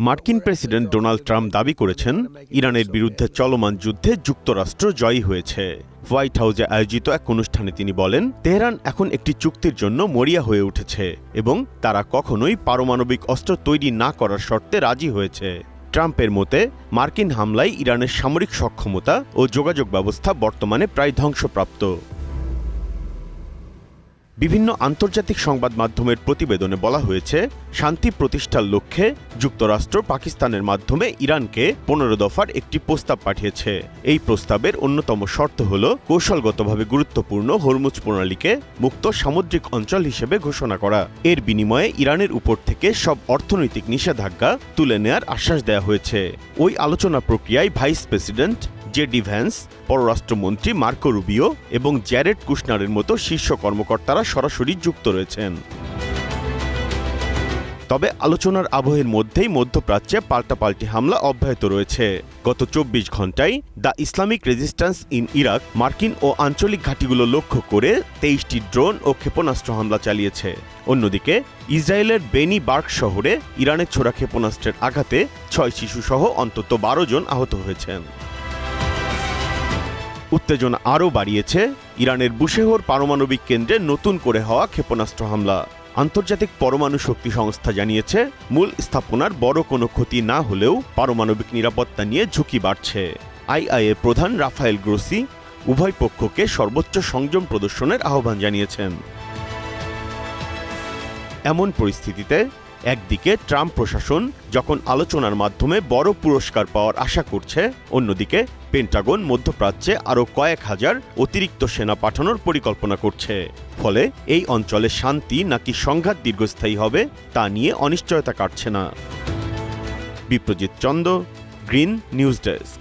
মার্কিন president Donald Trump দাবি করেছেন ইরানের বিরুদ্ধে চলমান যুদ্ধে যুক্তরাষ্ট্র জয়ী হয়েছে। হোয়াইট হাউসে আয়োজিত এক অনুষ্ঠানে তিনি বলেন, তেহরান এখন একটি চুক্তির জন্য মরিয়া হয়ে উঠেছে এবং তারা কখনোই পারমাণবিক অস্ত্র তৈরি না করার শর্তে রাজি হয়েছে। ট্রাম্পের মতে মার্কিন হামলায় ইরানের সামরিক সক্ষমতা ও যোগাযোগ ব্যবস্থা বর্তমানে প্রায় ধ্বংসপ্রাপ্ত। বিভিন্ন আন্তর্জাতিক সংবাদ মাধ্যমের প্রতিবেদনে বলা হয়েছে, শান্তি প্রতিষ্ঠার লক্ষ্যে যুক্তরাষ্ট্র পাকিস্তানের মাধ্যমে ইরানকে 15 দফার একটি প্রস্তাব পাঠিয়েছে। এই প্রস্তাবের অন্যতম শর্ত হল কৌশলগতভাবে গুরুত্বপূর্ণ হরমুজ প্রণালীকে মুক্ত সামুদ্রিক অঞ্চল হিসেবে ঘোষণা করা। এর বিনিময়ে ইরানের উপর থেকে সব অর্থনৈতিক নিষেধাজ্ঞা তুলে নেয়ার আশ্বাস দেওয়া হয়েছে। ওই আলোচনা প্রক্রিয়ায় ভাইস প্রেসিডেন্ট জেডি ভ্যান্স, পররাষ্ট্রমন্ত্রী মার্কো রুবিও এবং জ্যারেড কুশনারের মতো শীর্ষ কর্মকর্তারা সরাসরি যুক্ত রয়েছেন। তবে আলোচনার আবহের মধ্যেই মধ্যপ্রাচ্যে পাল্টাপাল্টি হামলা অব্যাহত রয়েছে। গত 24 ঘণ্টায় the Islamic resistance in Iraq মার্কিন ও আঞ্চলিক ঘাঁটিগুলো লক্ষ্য করে 23টি ড্রোন ও ক্ষেপণাস্ত্র হামলা চালিয়েছে। অন্যদিকে ইসরায়েলের বেনি বার্ক শহরে ইরানের ছোড়া ক্ষেপণাস্ত্রের আঘাতে 6 শিশুসহ অন্তত 12 জন আহত হয়েছেন। উত্তেজনা আরও বাড়িয়েছে ইরানের বুশেহর পারমাণবিক কেন্দ্রে নতুন করে হওয়া ক্ষেপণাস্ত্র হামলা। আন্তর্জাতিক পরমাণু শক্তি সংস্থা জানিয়েছে, মূল স্থাপনার বড় কোনো ক্ষতি না হলেও পারমাণবিক নিরাপত্তা নিয়ে ঝুঁকি বাড়ছে। আইআইএ প্রধান রাফায়েল গ্রোসি উভয় পক্ষকে সর্বোচ্চ সংযম প্রদর্শনের আহ্বান জানিয়েছেন। এমন পরিস্থিতিতে একদিকে ট্রাম্প প্রশাসন যখন আলোচনার মাধ্যমে বড় পুরস্কার পাওয়ার আশা করছে, অন্যদিকে পেন্টাগন মধ্যপ্রাচ্যে আরও কয়েক হাজার অতিরিক্ত সেনা পাঠানোর পরিকল্পনা করছে। ফলে এই অঞ্চলে শান্তি নাকি সংঘাত দীর্ঘস্থায়ী হবে তা নিয়ে অনিশ্চয়তা কাটছে না। Biprajit Chanda, green news desk.